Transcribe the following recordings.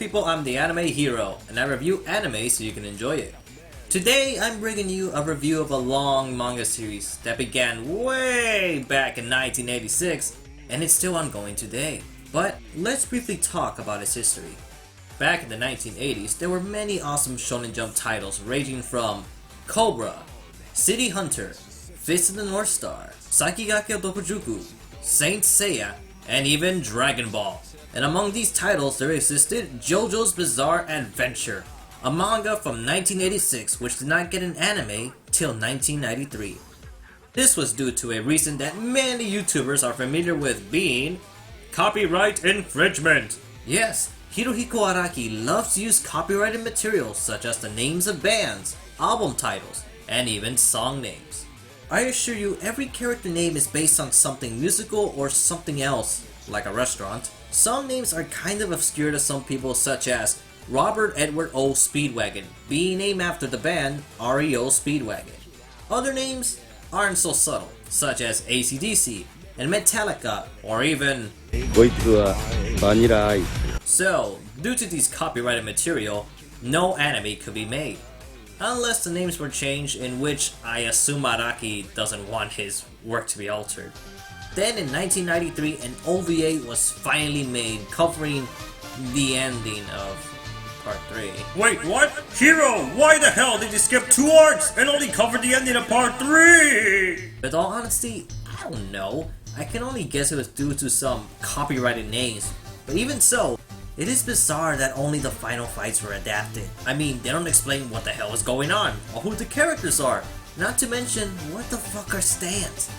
people, I'm the Anime Hero, and I review anime so you can enjoy it. Today, I'm bringing you a review of a long manga series that began way back in 1986, and it's still ongoing today. But let's briefly talk about its history. Back in the 1980s, there were many awesome Shonen Jump titles ranging from Cobra, City Hunter, Fist of the North Star, Sakigake Dokujuku, Saint Seiya, and even Dragon Ball. And among these titles, there existed JoJo's Bizarre Adventure, a manga from 1986 which did not get an anime till 1993. This was due to a reason that many YouTubers are familiar with being copyright infringement. Yes, Hirohiko Araki loves to use copyrighted materials such as the names of bands, album titles, and even song names. I assure you, every character name is based on something musical or something else, like a restaurant. Song names are kind of obscure to some people, such as Robert Edward O. Speedwagon, being named after the band REO Speedwagon. Other names aren't so subtle, such as AC/DC and Metallica, or even So, due to these copyrighted material, no anime could be made. Unless the names were changed, in which I assume Araki doesn't want his work to be altered. Then in 1993, an OVA was finally made covering the ending of Part 3. Wait, what? Hero, why the hell did you skip 2 arcs and only cover the ending of Part 3? With all honesty, I don't know. I can only guess it was due to some copyrighted names. But even so, it is bizarre that only the final fights were adapted. I mean, they don't explain what the hell is going on, or who the characters are, not to mention, what the fuck are stands?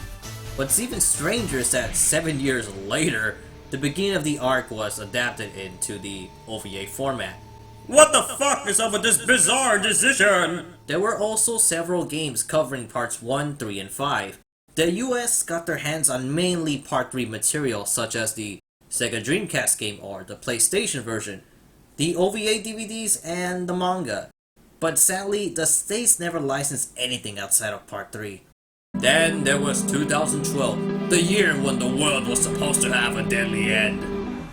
What's even stranger is that 7 years later, the beginning of the arc was adapted into the OVA format. What the fuck is up with this bizarre decision? There were also several games covering parts 1, 3, and 5. The US got their hands on mainly part 3 material, such as the Sega Dreamcast game or the PlayStation version, the OVA DVDs, and the manga. But sadly, the States never licensed anything outside of part 3. Then there was 2012, the year when the world was supposed to have a deadly end.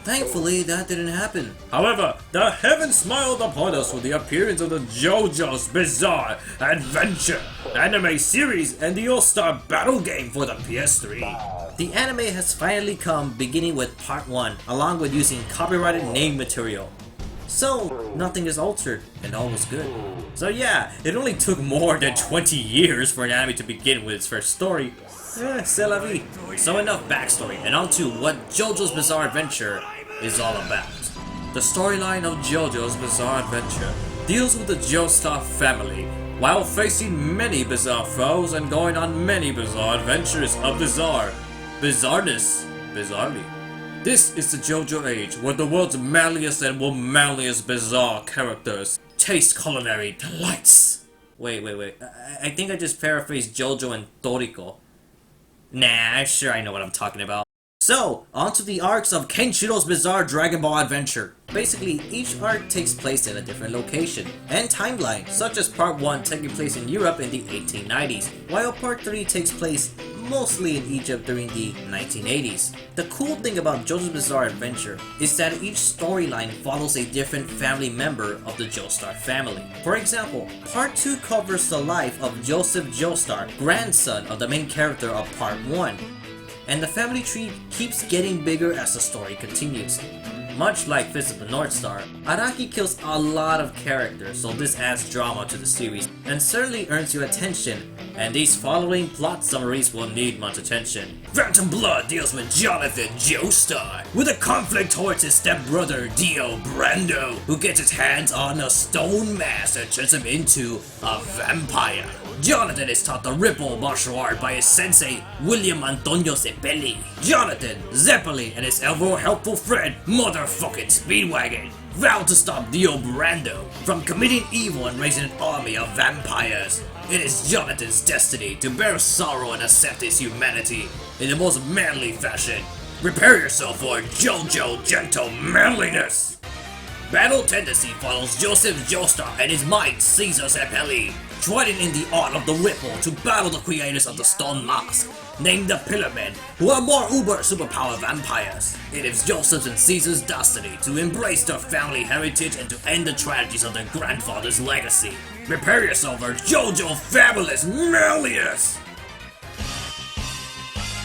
Thankfully, that didn't happen. However, the heavens smiled upon us with the appearance of the JoJo's Bizarre Adventure anime series and the All-Star Battle game for the PS3. The anime has finally come, beginning with part 1, along with using copyrighted name material. So, nothing is altered, and all was good. So yeah, it only took more than 20 years for an anime to begin with its first story. C'est la vie. So enough backstory, and on to what JoJo's Bizarre Adventure is all about. The storyline of JoJo's Bizarre Adventure deals with the Joestar family, while facing many bizarre foes and going on many bizarre adventures of bizarreness, bizarrely. This is the JoJo age, where the world's manliest and womanliest bizarre characters taste culinary delights. Wait. I think I just paraphrased JoJo and Toriko. Nah, I'm sure I know what I'm talking about. So, onto the arcs of Kenshiro's Bizarre Dragon Ball Adventure. Basically, each arc takes place in a different location and timeline, such as Part 1 taking place in Europe in the 1890s, while Part 3 takes place mostly in Egypt during the 1980s. The cool thing about JoJo's Bizarre Adventure is that each storyline follows a different family member of the Joestar family. For example, Part 2 covers the life of Joseph Joestar, grandson of the main character of Part 1. And the family tree keeps getting bigger as the story continues. Much like Fist of the North Star, Araki kills a lot of characters, so this adds drama to the series, and certainly earns your attention, and these following plot summaries will need much attention. Phantom Blood deals with Jonathan Joestar, with a conflict towards his stepbrother Dio Brando, who gets his hands on a stone mask and turns him into a vampire. Jonathan is taught the Ripple martial art by his sensei, William Antonio Zeppeli. Jonathan, Zeppeli, and his ever helpful friend, Motherfucking Speedwagon, vow to stop Dio Brando from committing evil and raising an army of vampires. It is Jonathan's destiny to bear sorrow and accept his humanity in the most manly fashion. Prepare yourself for JoJo gentle manliness! Battle Tendency follows Joseph Joestar and his mate Caesar Zeppeli, joining in the art of the Ripple to battle the creators of the Stone Mask, named the Pillar Men, who are more uber superpower vampires. It is Joseph's and Caesar's destiny to embrace their family heritage and to end the tragedies of their grandfather's legacy. Prepare yourself for JoJo Fabulous Manliness!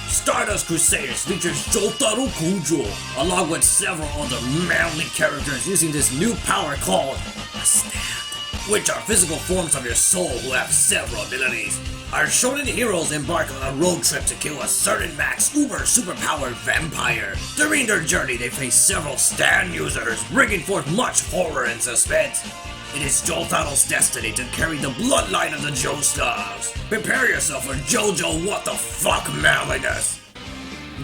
Stardust Crusaders features Jotaro Kujo, along with several other manly characters using this new power called a Stand, which are physical forms of your soul who have several abilities. Our shonen heroes embark on a road trip to kill a certain max uber superpowered vampire. During their journey, they face several Stand users, bringing forth much horror and suspense. It is Jotaro's destiny to carry the bloodline of the Joestars. Prepare yourself for JoJo what the fuck manliness.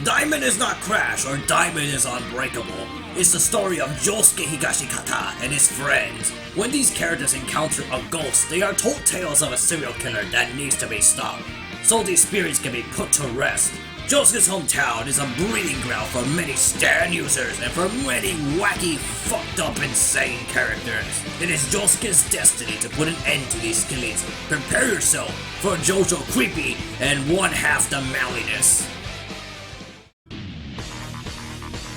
Diamond is not Crash or Diamond is Unbreakable. It's the story of Josuke Higashikata and his friends. When these characters encounter a ghost, they are told tales of a serial killer that needs to be stopped, so these spirits can be put to rest. Josuke's hometown is a breeding ground for many Stand users and for many wacky, fucked up, insane characters. It is Josuke's destiny to put an end to these killings. Prepare yourself for JoJo creepy and one half the manliness.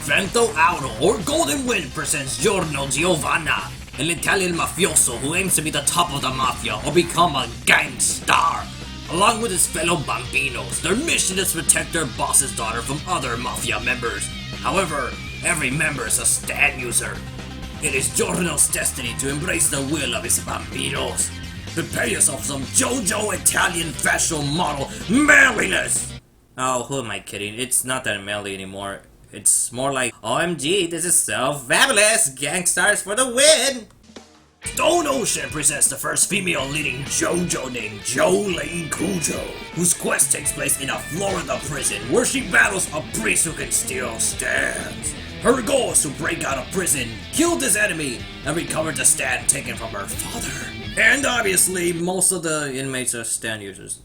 Vento Aureo or Golden Wind presents Giorno Giovanna, an Italian mafioso who aims to be the top of the mafia or become a gang star. Along with his fellow bambinos, their mission is to protect their boss's daughter from other mafia members. However, every member is a Stand user. It is Giorno's destiny to embrace the will of his bambinos. Prepare yourself for some JoJo Italian fashion model manliness! Oh, who am I kidding? It's not that manly anymore. It's more like, OMG, this is so fabulous! Gangstars for the win! Stone Ocean presents the first female leading JoJo named Jolene Kujo, whose quest takes place in a Florida prison where she battles a priest who can steal stands. Her goal is to break out of prison, kill this enemy, and recover the stand taken from her father. And obviously, most of the inmates are Stand users.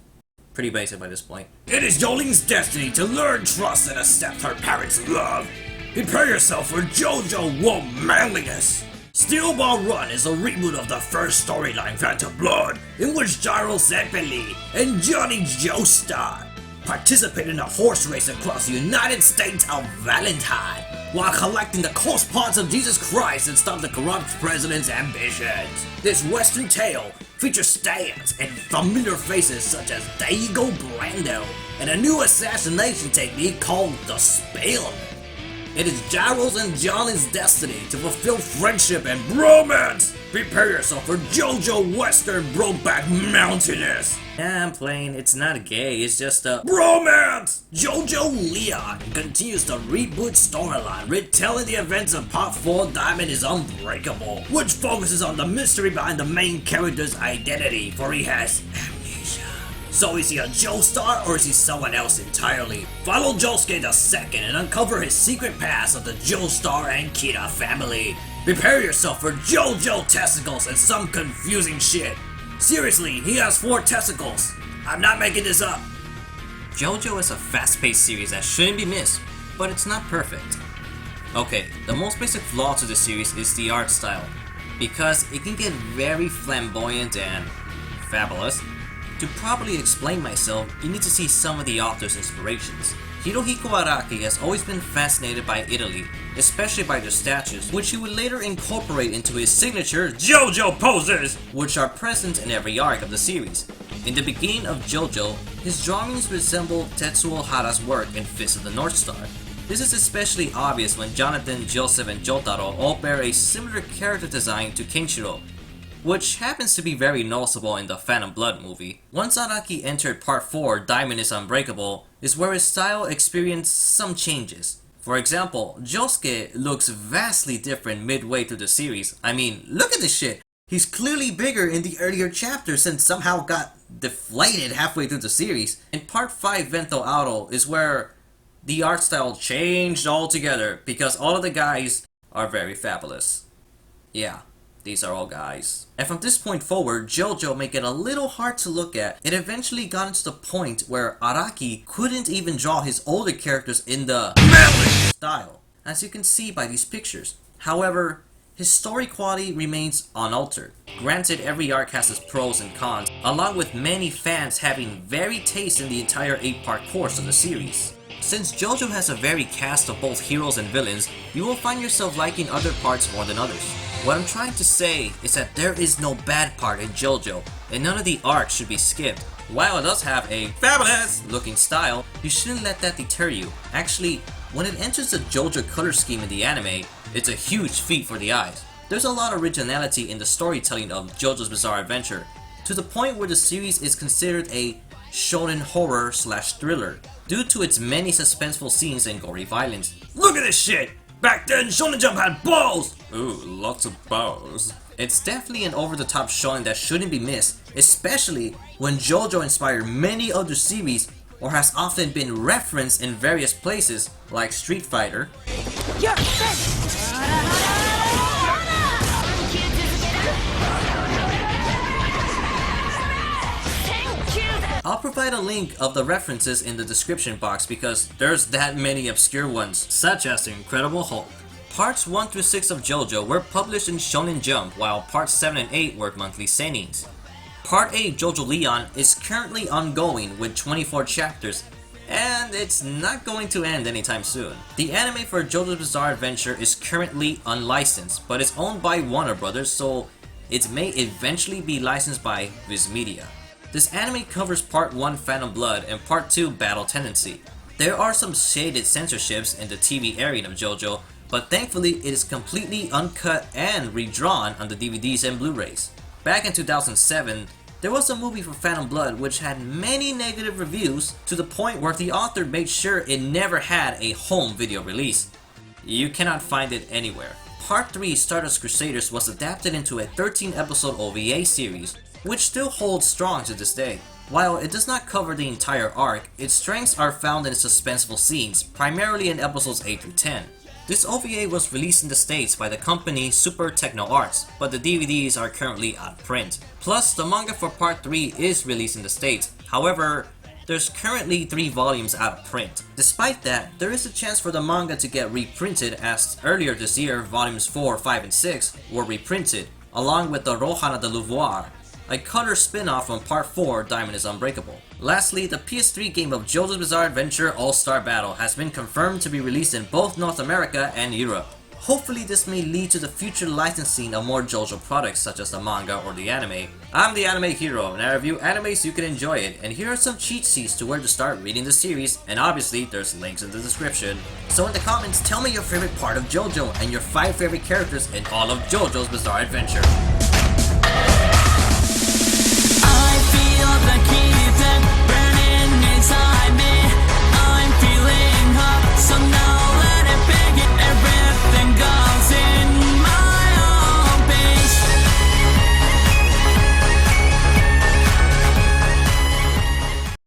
Pretty basic by this point. It is Jolene's destiny to learn, trust, and accept her parents' love. Prepare yourself for JoJo Wo Manliness! Steel Ball Run is a reboot of the first storyline, Phantom Blood, in which Gyro Zeppeli and Johnny Joestar participate in a horse race across the United States of Valentine, while collecting the correspondence of Jesus Christ and stop the corrupt president's ambitions. This western tale features stands and familiar faces such as Diego Brando, and a new assassination technique called the Spell. It is Gyro's and Johnny's destiny to fulfill friendship and bromance. Prepare yourself for JoJo Western Brokeback Mountainous. Yeah, I'm playing. It's not gay, it's just a bromance! Jojolion continues the reboot storyline, retelling the events of Part 4 Diamond is Unbreakable, which focuses on the mystery behind the main character's identity, for he has amnesia. So is he a Joestar or is he someone else entirely? Follow Josuke II and uncover his secret past of the Joestar and Kira family. Prepare yourself for JoJo testicles and some confusing shit. Seriously, he has 4 testicles. I'm not making this up. JoJo is a fast-paced series that shouldn't be missed, but it's not perfect. Okay, the most basic flaw to the series is the art style, because it can get very flamboyant and fabulous. To properly explain myself, you need to see some of the author's inspirations. Hirohiko Araki has always been fascinated by Italy, especially by their statues, which he would later incorporate into his signature JoJo poses, which are present in every arc of the series. In the beginning of JoJo, his drawings resemble Tetsuo Hara's work in Fist of the North Star. This is especially obvious when Jonathan, Joseph, and Jotaro all bear a similar character design to Kenshiro, which happens to be very noticeable in the Phantom Blood movie. Once Araki entered Part 4, Diamond is Unbreakable, is where his style experienced some changes. For example, Josuke looks vastly different midway through the series. I mean, look at this shit! He's clearly bigger in the earlier chapters and somehow got deflated halfway through the series. In Part 5, Vento Aureo is where the art style changed altogether because all of the guys are very fabulous. Yeah. These are all guys. And from this point forward, JoJo may get a little hard to look at. It eventually got into the point where Araki couldn't even draw his older characters in the manly style, as you can see by these pictures. However, His story quality remains unaltered. Granted, every arc has its pros and cons, along with many fans having varied taste in the entire 8-part course of the series. Since JoJo has a varied cast of both heroes and villains, you will find yourself liking other parts more than others. What I'm trying to say is that there is no bad part in JoJo, and none of the arcs should be skipped. While it does have a fabulous looking style, you shouldn't let that deter you. Actually, when it enters the JoJo color scheme in the anime, it's a huge feat for the eyes. There's a lot of originality in the storytelling of JoJo's Bizarre Adventure, to the point where the series is considered a shonen horror / thriller, due to its many suspenseful scenes and gory violence. Look at this shit! Back then, Shonen Jump had balls! Ooh, lots of balls. It's definitely an over-the-top shonen that shouldn't be missed, especially when JoJo inspired many other series or has often been referenced in various places like Street Fighter, I'll provide a link of the references in the description box because there's that many obscure ones, such as the Incredible Hulk. Parts 1 through 6 of JoJo were published in Shonen Jump, while Parts 7 and 8 were monthly seinens. Part 8 Jojolion is currently ongoing with 24 chapters, and it's not going to end anytime soon. The anime for JoJo's Bizarre Adventure is currently unlicensed, but it's owned by Warner Brothers, so it may eventually be licensed by Viz Media. This anime covers Part 1 Phantom Blood and Part 2 Battle Tendency. There are some shaded censorships in the TV airing of JoJo, but thankfully it is completely uncut and redrawn on the DVDs and Blu-rays. Back in 2007, there was a movie for Phantom Blood which had many negative reviews to the point where the author made sure it never had a home video release. You cannot find it anywhere. Part 3 Stardust Crusaders was adapted into a 13-episode OVA series, which still holds strong to this day. While it does not cover the entire arc, its strengths are found in its suspenseful scenes, primarily in episodes 8 through 10. This OVA was released in the States by the company Super Techno Arts, but the DVDs are currently out of print. Plus, the manga for Part 3 is released in the States, however, there's currently 3 volumes out of print. Despite that, there is a chance for the manga to get reprinted, as earlier this year, volumes 4, 5, and 6 were reprinted, along with the Rohana de Louvois, a color spin-off from Part 4 Diamond is Unbreakable. Lastly, the PS3 game of JoJo's Bizarre Adventure All-Star Battle has been confirmed to be released in both North America and Europe. Hopefully this may lead to the future licensing of more JoJo products such as the manga or the anime. I'm the Anime Hero, and I review anime so you can enjoy it, and here are some cheat sheets to where to start reading the series, and obviously there's links in the description. So in the comments, tell me your favorite part of JoJo and your 5 favorite characters in all of JoJo's Bizarre Adventure.